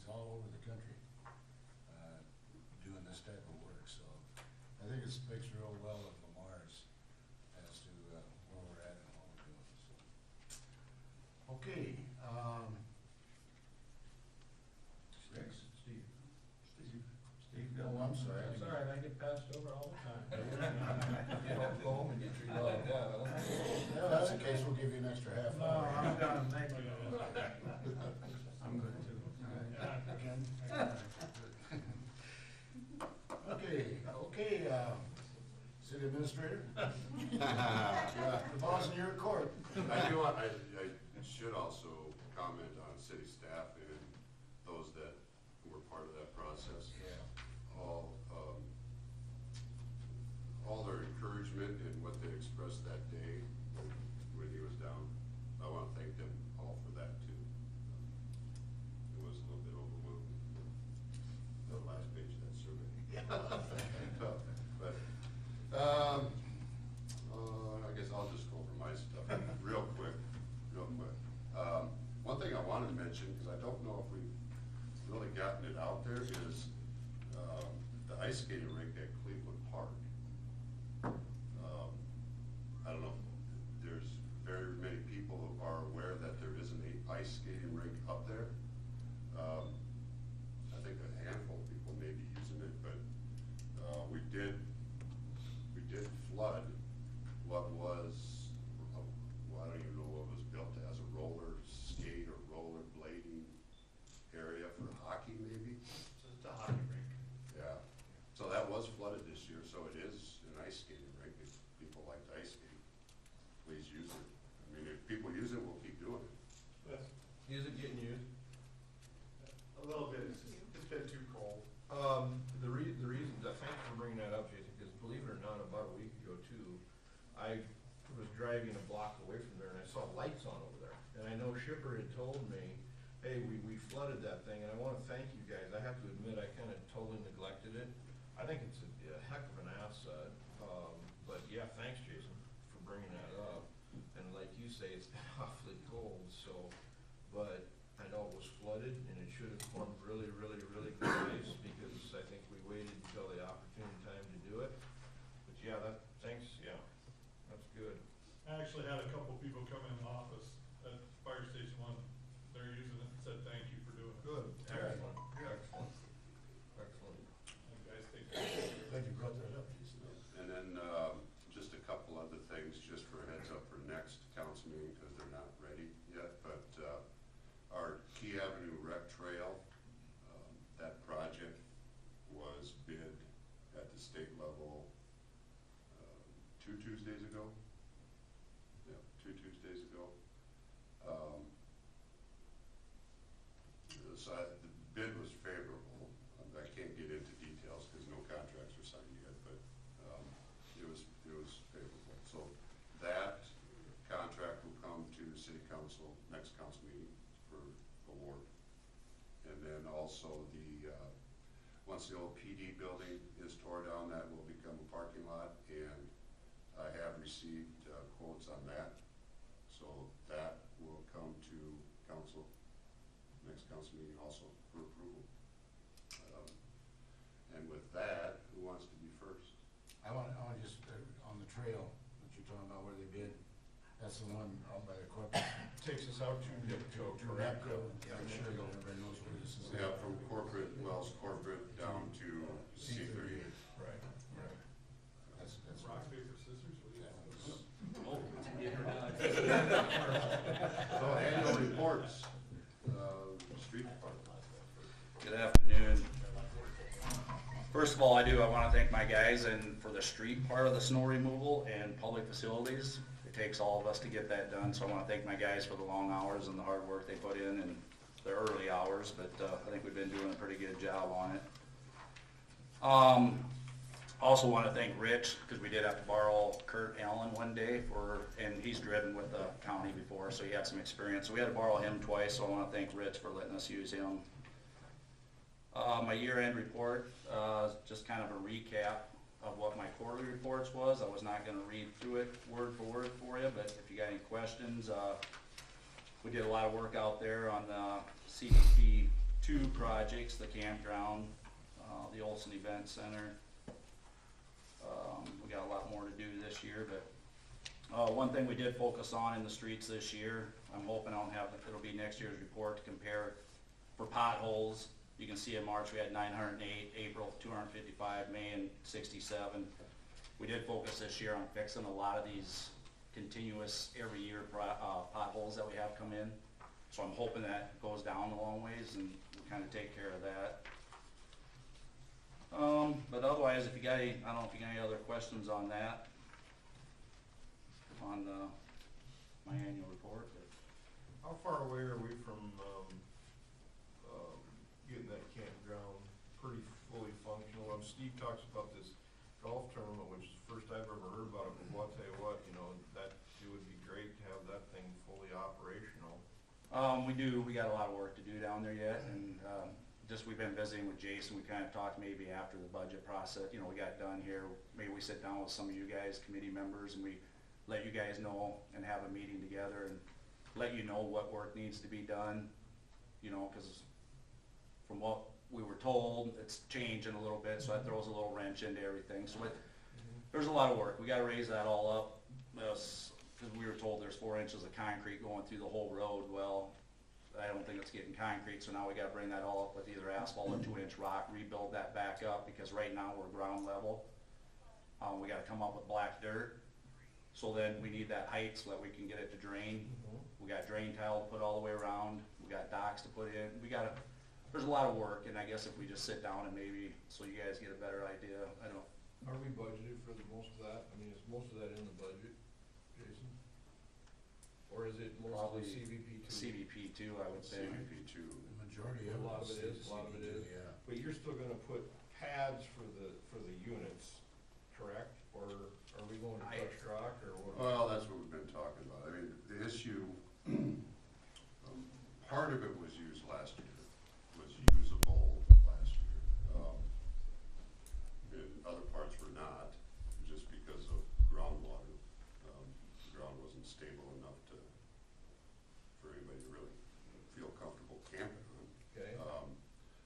he's all over the country, doing this type of work, so I think it speaks real well of Lamar's as to, where we're at and what we're doing, so. Okay, Rick? Steve. Oh, I'm sorry. It's all right, I get passed over all the time. You don't go home and get treated like that, huh? Yeah, that's the case, we'll give you an extra half No, hour. I'm done, thank you. I'm good too. Again? Okay, city administrator? The ball's in your court. I do want, I should also comment on city staff and those that were part of that process. Yeah. All their encouragement and what they expressed that day when he was down, I want to thank them all for that too. It was a little bit overwhelming, the last page of that survey. But, I guess I'll just go over my stuff real quick. One thing I wanted to mention, because I don't know if we've really gotten it out there, is the ice skating rink at Cleveland Park. I don't know, there's very many people who are aware that there is an ice skating rink up there. I think a handful of people may be using it, but we did flood what was, well, I don't even know what was built as a roller skate or roller blading area for hockey maybe. So it's a hockey rink. Yeah, so that was flooded this year, so it is an ice skating rink. If people like to ice skate, please use it. I mean, if people use it, we'll keep doing it. Is it getting used? A little bit, it's been too cold. The reason, thanks for bringing that up, Jason, because believe it or not, about a week ago too, I was driving a block away from there and I saw lights on over there. And I know Shipper had told me, hey, we flooded that thing, and I wanna thank you guys. I have to admit, I kinda totally neglected it. I think it's a heck of an asset, but yeah, thanks, Jason, for bringing that up. And like you say, it's been awfully cold, so, but I know it was flooded and it should have formed really, really, really good ice, because I think we waited until the opportune time to do it. But yeah, thanks, yeah, that's good. I actually had a couple people come in the office at Fire Station 1, they're using it, and said thank you for doing it. Good, excellent, excellent, excellent. You guys take care. Glad you brought that up, Jason. And then, just a couple other things, just for a heads up for next council meeting, because they're not ready yet, but, our Key Avenue Rec Trail, that project was bid at the state level, 2 Tuesdays ago. Yeah, 2 Tuesdays ago. So the bid was favorable. I can't get into details because no contracts are signed yet, but it was favorable. So that contract will come to city council, next council meeting for award. And then also once the old PD building is tore down, that will become a parking lot, and I have received quotes on that. So that will come to council, next council meeting also for approval. And with that, who wants to be first? I want just, on the trail that you're talking about where they bid, that's the one out by the corporate. Takes us out to Rapco. Yeah, I'm sure that everybody knows where this is. Yeah, from Wells Corporate down to C38. Right, right. That's Rock, paper, scissors, what do you So annual reports, street department. Good afternoon. First of all, I want to thank my guys and for the street part of the snow removal and public facilities. It takes all of us to get that done, so I want to thank my guys for the long hours and the hard work they put in and the early hours, but I think we've been doing a pretty good job on it. Also want to thank Rich, because we did have to borrow Kurt Allen one day and he's driven with the county before, so he had some experience. So we had to borrow him twice, so I want to thank Rich for letting us use him. My year-end report, just kind of a recap of what my quarterly reports was. I was not going to read through it word for word for you, but if you got any questions, we did a lot of work out there on the CDP two projects, the campground, the Olson Event Center. We got a lot more to do this year, but one thing we did focus on in the streets this year, I'm hoping it'll be next year's report to compare for potholes. You can see in March we had 908, April 255, May and 67. We did focus this year on fixing a lot of these continuous every year potholes that we have come in. So I'm hoping that goes down a long ways and we kind of take care of that. But otherwise, if you got any, I don't know if you got any other questions on that, on my annual report. But How far away are we from, getting that campground pretty fully functional? Steve talks about this golf tournament, which is the first I've ever heard about it, but I'll tell you what, that it would be great to have that thing fully operational. We got a lot of work to do down there yet, and we've been visiting with Jason. We kind of talked maybe after the budget process, we got done here, maybe we sit down with some of you guys, committee members, and we let you guys know and have a meeting together and let you know what work needs to be done, because from what we were told, it's changing a little bit, so that throws a little wrench into everything. So there's a lot of work. We gotta raise that all up, because we were told there's 4 inches of concrete going through the whole road. Well, I don't think it's getting concrete, so now we gotta bring that all up with either asphalt or 2-inch rock, rebuild that back up, because right now we're ground level. We gotta come up with black dirt, so then we need that height so that we can get it to drain. We got drain tile to put all the way around, we got docks to put in, there's a lot of work, and I guess if we just sit down and maybe, so you guys get a better idea, I don't. Are we budgeted for the most of that? I mean, is most of that in the budget, Jason? Or is it mostly Probably CVP two? CVP too, I would say. CVP two. The majority of A lot of it it is, a lot of it is. Yeah. But you're still gonna put pads for the units, correct? Or are we going to crushed rock, or what? Well, that's what we've been talking about. I mean, the issue, part of it was used last year, was usable last year. And other parts were not, just because of groundwater. The ground wasn't stable enough for anybody to really feel comfortable camping on. Okay,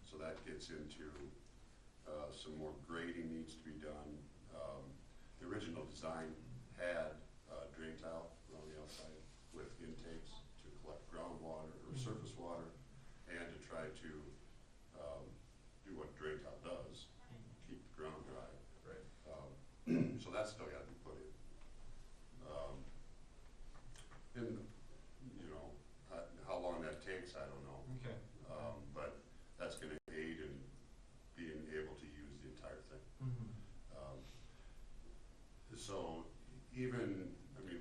So that gets into, some more grading needs to be done. The original design had, drain tile around the outside with intakes to collect groundwater or surface water, and to try to, do what drain tile does, keep the ground dry. right. So that's still gotta be put in. And, how long that takes, I don't know. Okay. But that's gonna aid in being able to use the entire thing. So even,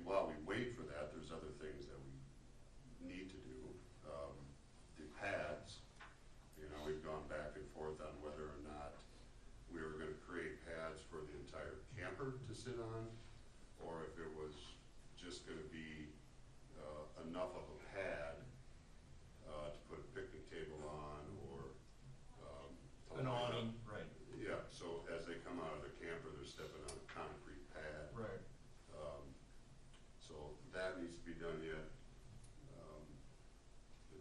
while we wait for that, there's other things that we need to do. The pads, we've gone back and forth on whether or not we were gonna create pads for the entire camper to sit on, or if it was just gonna be, enough of a pad, to put a picnic table on, or, to An line up. awning, right, Yeah, so as they come out of the camper, they're stepping on a concrete pad. right. So that needs to be done yet.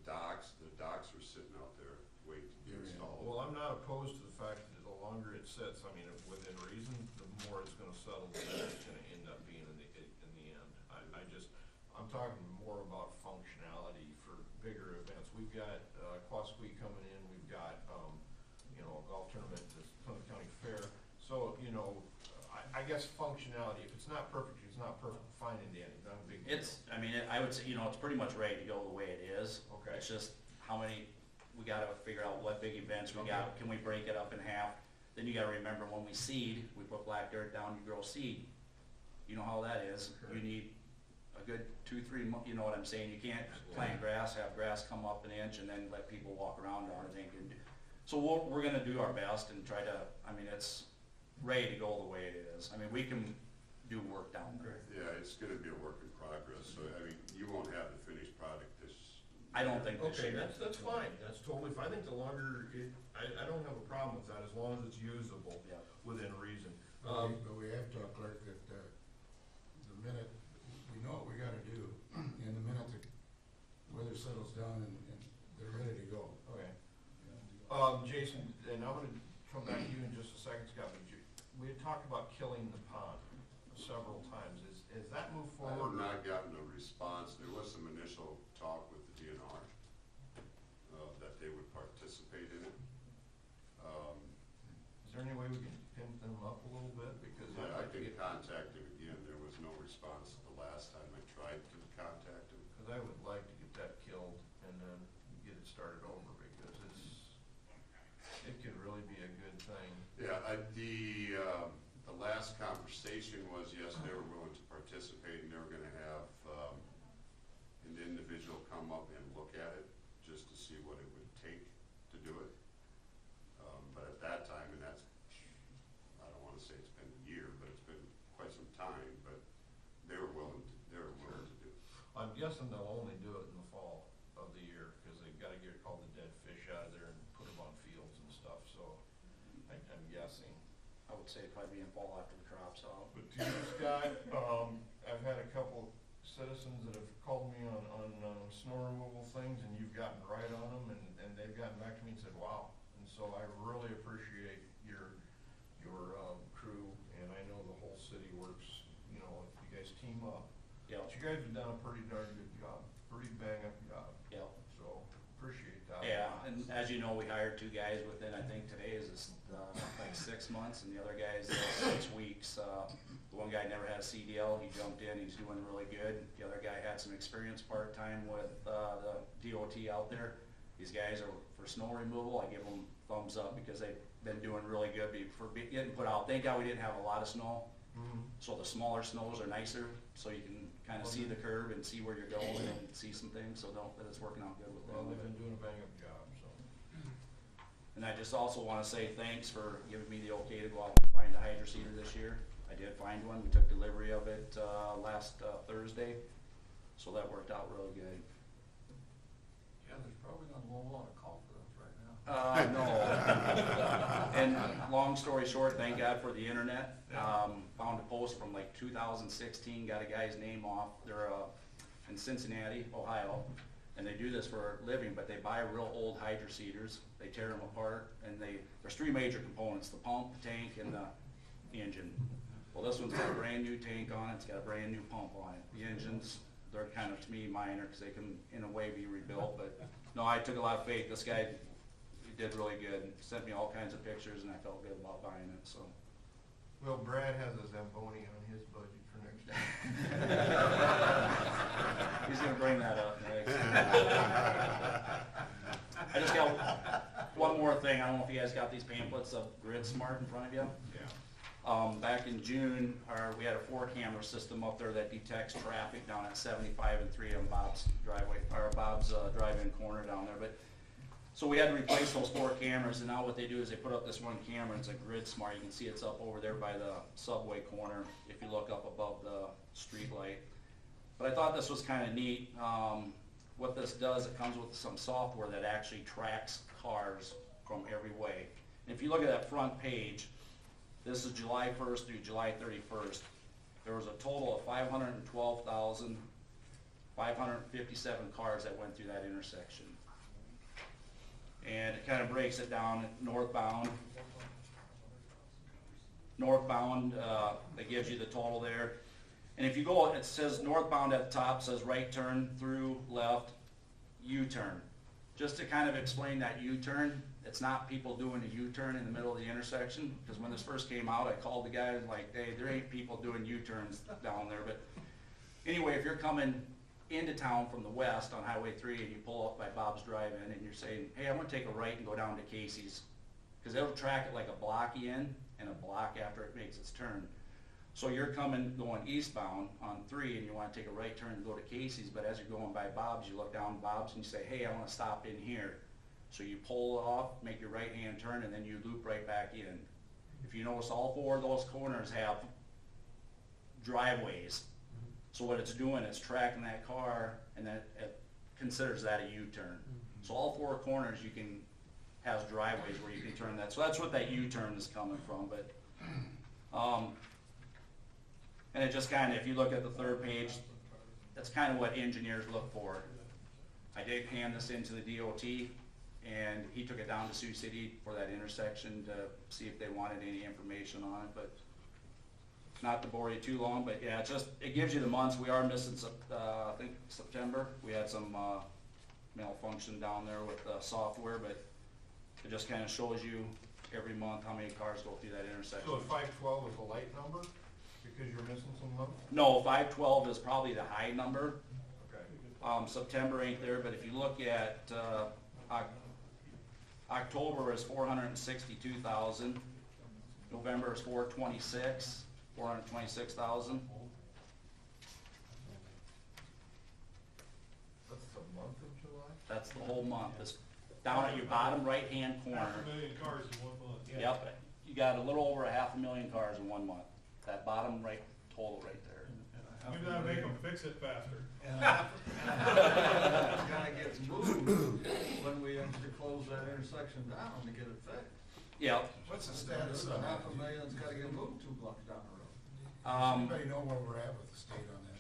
The docks are sitting out there waiting to be Yeah. installed. Well, I'm not opposed to the fact that the longer it sits, within reason, the more it's gonna settle, the better it's gonna end up being in the end. I'm talking more about functionality for bigger events. We've got, Quasqueak coming in, we've got, a golf tournament, this Plymouth County Fair. So, I guess functionality, if it's not perfect, it's not perfect, fine in the end, not a big deal. I would say, it's pretty much ready to go the way it is. Okay. It's just how many, we gotta figure out what big events we got, Okay. can we break it up in half? Then you gotta remember, when we seed, we put black dirt down, you grow seed. You know how that is. Sure. You need a good 2-3 months, you know what I'm saying? You can't plant grass, have grass come up an inch, and then let people walk around on it. So we're gonna do our best and try to, it's ready to go the way it is. We can do work down there. Yeah, it's gonna be a work in progress, so, you won't have the finished product this. I don't think this Okay, year. that's fine, that's totally fine. I think the longer I don't have a problem with that, as long as it's usable Yeah. within reason. But we have to, clerk, that, the minute, we know what we gotta do, and the minute the weather settles down and they're ready to go. Okay. Jason, and I'm gonna come back to you in just a second, Scott, but we had talked about killing the pond several times. Is that moved I have forward? not gotten a response. There was some initial talk with the DNR, that they would participate in it. Is there any way we can pimp them up a little bit? Because Yeah, I'd I like to can get, contact him again. There was no response the last time I tried to contact him. because I would like to get that killed and then get it started over, because it could really be a good thing. Yeah, the last conversation was, yes, they were willing to participate, and they were gonna have, an individual come up and look at it, just to see what it would take to do it. But at that time, and that's, I don't wanna say it's been a year, but it's been quite some time, but they were willing to do it. I'm guessing they'll only do it in the fall of the year, because they've gotta get all the dead fish out of there and put them on fields and stuff, so I'm guessing. I would say it'd probably be in fall after the crop's out. But to you, Scott, I've had a couple citizens that have called me on snow removal things, and you've gotten right on them, and they've gotten back to me and said, wow. And so I really appreciate your crew, and I know the whole city works, you know, if you guys team up. Yep, But you guys have done a pretty darn good job, pretty bang up job, yep. so appreciate that. Yeah, and as you know, we hired 2 guys within, I think today is like 6 months, and the other guy's 6 weeks. The one guy never had a CDL, he jumped in, he's doing really good. The other guy had some experience part-time with the DOT out there. These guys are for snow removal, I give them thumbs up because they've been doing really good for getting put out. Thank God we didn't have a lot of snow, so the smaller snows are nicer, so you can kind of see the curve and see where you're going and see some things, so but it's working out good with them. Well, they've been doing a bang up job, so. And I just also wanna say thanks for giving me the okay to go out and find a hydro seeder this year. I did find one, we took delivery of it, last Thursday, so that worked out really good. Yeah, there's probably not a whole lot of confidence right now. No. And long story short, thank God for the internet. Found a post from like 2016, got a guy's name off. They're in Cincinnati, Ohio, and they do this for a living, but they buy real old hydro seeders. They tear them apart, and there's 3 major components: the pump, the tank, and the engine. Well, this one's got a brand new tank on it. It's got a brand new pump on it. The engines, they're kind of, to me, minor, because they can, in a way, be rebuilt. But no, I took a lot of faith. This guy, he did really good. Sent me all kinds of pictures, and I felt good about buying it. So. Well, Brad has a Zamboni on his budget for next year. He's gonna bring that up next. I just got one more thing. I don't know if you guys got these pamphlets of Grid Smart in front of you. Yeah. Back in June, we had a 4-camera system up there that detects traffic down at 75 and 3 on Bob's driveway, or Bob's drive-in corner down there. But so we had to replace those 4 cameras, and now what they do is they put up this one camera. It's a Grid Smart. You can see it's up over there by the subway corner if you look up above the street light. But I thought this was kind of neat. What this does, it comes with some software that actually tracks cars from every way. And if you look at that front page, this is July 1st through July 31st. There was a total of 512,557 cars that went through that intersection. And it kind of breaks it down northbound. That gives you the total there. And if you go, it says northbound at the top, says right turn, through, left, U-turn. Just to kind of explain that U-turn, it's not people doing a U-turn in the middle of the intersection, because when this first came out, I called the guy and like, hey, there ain't people doing U-turns down there. But anyway, if you're coming into town from the west on Highway 3 and you pull up by Bob's Drive-In and you're saying, hey, I'm gonna take a right and go down to Casey's, because it'll track it like a block in and a block after it makes its turn. So you're going eastbound on 3 and you want to take a right turn and go to Casey's, but as you're going by Bob's, you look down Bob's and you say, hey, I want to stop in here. So you pull off, make your right-hand turn, and then you loop right back in. If you notice, all 4 of those corners have driveways. So what it's doing is tracking that car, and then it considers that a U-turn. So all 4 corners has driveways where you can turn that. So that's what that U-turn is coming from. But and it just kind of, if you look at the 3rd page, that's kind of what engineers look for. I did hand this into the DOT, and he took it down to Sioux City for that intersection to see if they wanted any information on it, but not to bore you too long, but yeah, it gives you the months. We are missing I think September. We had some, malfunction down there with the software, but it just kinda shows you every month how many cars go through that intersection. So 512 is a light number, because you're missing some months? No, 512 is probably the high number. Okay. September ain't there, but if you look at, October is 462,000. November is 426,000. That's the month of July? That's the whole month. It's down at your bottom right-hand corner. 500,000 cars in 1 month. Yep, you got a little over 500,000 cars in 1 month. That bottom right total right there. Maybe that'll make them fix it faster. It's gotta get moved when we actually close that intersection down to get it fixed. Yep. What's the status The on that? $500,000's gotta get moved 2 blocks down the road. Anybody know where we're at with the state on that?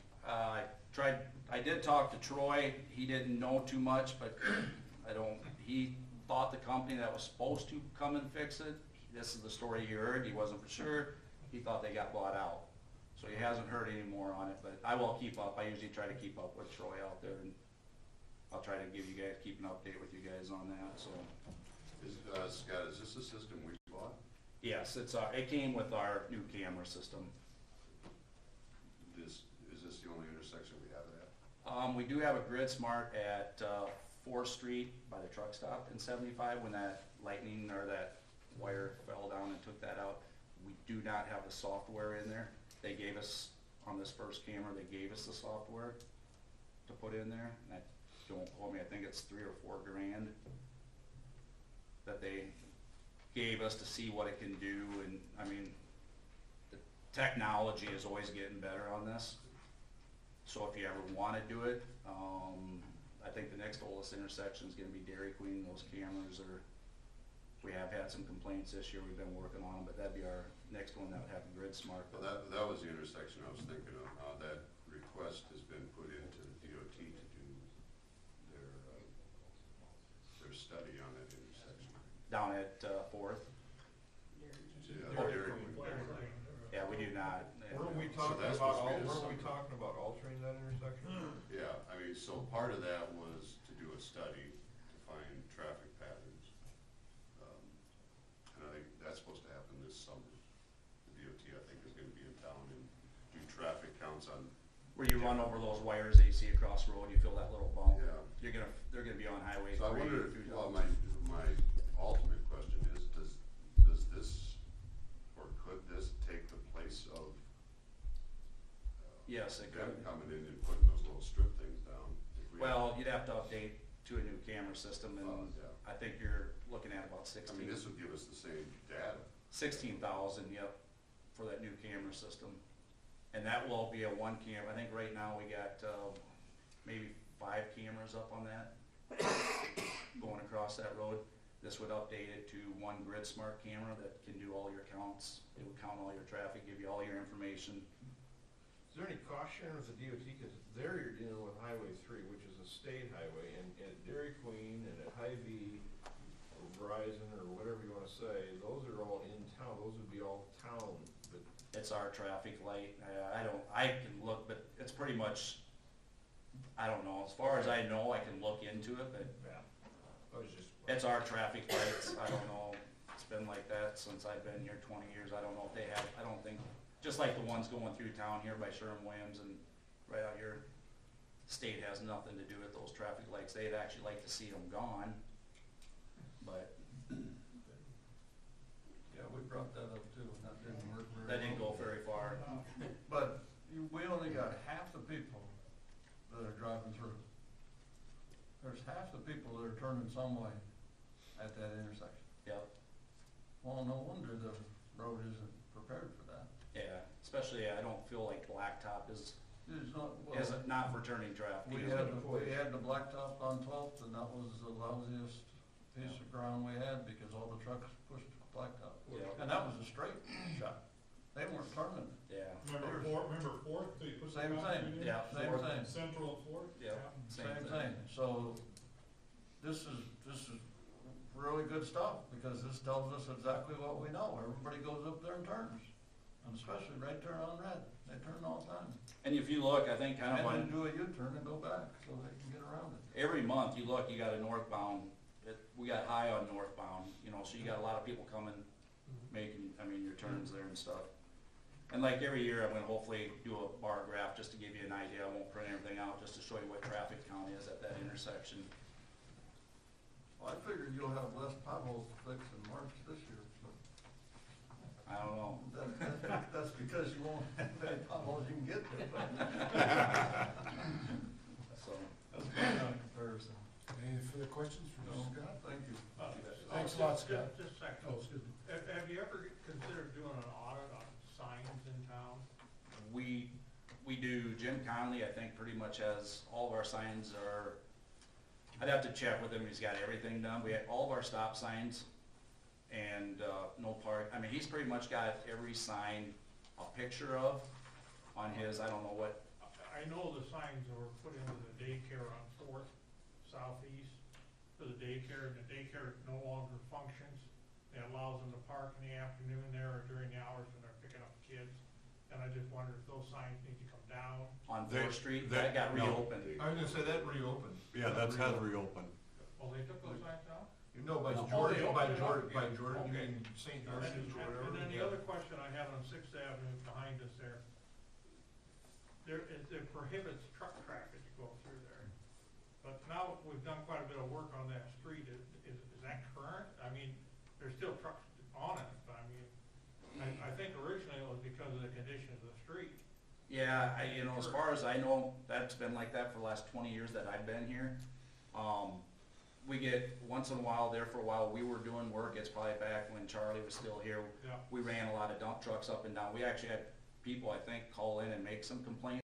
I did talk to Troy, he didn't know too much, but he thought the company that was supposed to come and fix it, this is the story he heard, he wasn't for sure, he thought they got bought out. So he hasn't heard any more on it, but I will keep up, I usually try to keep up with Troy out there, and I'll try to give you guys, keep an update with you guys on that, so. Scott, is this a system we bought? Yes, it came with our new camera system. Is this the only intersection we have it at? We do have a Grid Smart at 4th Street by the truck stop in 75 when that lightning or that wire fell down and took that out. We do not have the software in there. They gave us, on this first camera, they gave us the software to put in there. And don't quote me, I think it's $3 or $4 grand that they gave us to see what it can do. And I mean, the technology is always getting better on this. So if you ever want to do it, I think the next oldest intersection is going to be Dairy Queen. Those cameras we have had some complaints this year. We've been working on them, but that'd be our next one that would have Grid Smart. Well, that was the intersection I was thinking of. That request has been put into the DOT to do their study on that intersection. Down at 4th. Yeah, Dairy Dairy Queen. Queen. Yeah, we do not. Weren't we So talking that's about, supposed to be this weren't we summer. talking about altering that intersection? Yeah, I mean, so part of that was to do a study to find traffic patterns. And I think that's supposed to happen this summer. The DOT, I think, is gonna be in town and do traffic counts on, Where you run over those wires that you see across the road, you feel that little bump. yeah. They're gonna be on Highway 3. So I wonder, through well, Dodge. my ultimate question is, does this, or could this take the place of Yes, it them could. coming in and putting those little strip things down? If we- Well, you'd have to update to a new camera system, and Yeah. I think you're looking at about I mean, this would give us the same data. 16,000, yep, for that new camera system. And that will be a 1 camera. I think right now we got maybe 5 cameras up on that going across that road. This would update it to 1 Grid Smart camera that can do all your counts. It would count all your traffic, give you all your information. Is there any cost sharing with the DOT, because there you're dealing with Highway 3, which is a state highway, and at Dairy Queen and at Hy-Vee, or Verizon, or whatever you wanna say, those are all in town, those would be all town, but It's our traffic light. I can look, but it's pretty much, I don't know. As far as I know, I can look into it, but yeah, I was just. it's our traffic lights. I don't know. It's been like that since I've been here 20 years. I don't know if they have, I don't think, just like the ones going through town here by Sherwin-Williams and right out here, state has nothing to do with those traffic lights. They'd actually like to see them gone, but Yeah, we brought that up too, and that didn't work very well. that didn't go very far. But we only got half the people that are driving through. There's half the people that are turning some way at that intersection. Yep, Well, no wonder the road isn't prepared for that. yeah, especially I don't feel like Blacktop is not for turning traffic. We had the blacktop on 12th, and that was the lousiest piece of ground we had because all the trucks pushed blacktop. Yeah. And that was a straight shot. They weren't turning. Yeah, Remember 4th, they put the Same concrete thing. in? Yeah, Same 4th. thing. Central and 4th? yeah, Same thing. So this is really good stuff, because this tells us exactly what we know. Everybody goes up there and turns, and especially right turn on red. They turn all the time. And if you look, I think kind of And then on, do a U-turn and go back, so they can get around it. every month you look, you got a northbound, we got high on northbound, you know, so you got a lot of people coming, making, I mean, your turns there and stuff. And like every year, I'm gonna hopefully do a bar graph just to give you an idea. I won't print everything out, just to show you what traffic count is at that intersection. Well, I figure you'll have less potholes to fix in March this year, so. I don't know. That's because you won't have any potholes you can get to, but So, that's my comparison. Any further questions for No, Scott? thank you. Thanks a lot, Scott. Just a second. Oh, excuse me. Have you ever considered doing an audit on signs in town? we do, Jim Conley, I think, pretty much has, all of our signs are, I'd have to check with him, he's got everything done. We have all of our stop signs and, no park, I mean, he's pretty much got every sign a picture of on his, I don't know what, I know the signs that were put into the daycare on Fourth Southeast for the daycare, and the daycare no longer functions. It allows them to park in the afternoon there or during the hours when they're picking up kids. And I just wondered if those signs need to come down. on They- Fourth Street, they- that got no. reopened. I was gonna say that reopened. Yeah, that's has reopened. Oh, they took those signs down? You know, by No. George, Oh, by they George, opened it by up. George, you Okay. mean St. And then, Darcy's or whatever? and then the Yeah. other question I had on Sixth Avenue behind us there, it prohibits truck traffic to go through there. But now we've done quite a bit of work on that street, is that current? I mean, there's still trucks on it, but I mean, I think originally it was because of the condition of the street. Yeah, you know, as far as I know, that's been like that for the last 20 years that I've been here. We get, once in a while, there for a while, we were doing work, it's probably back when Charlie was still here. Yeah. We ran a lot of dump trucks up and down. We actually had people, I think, call in and make some complaints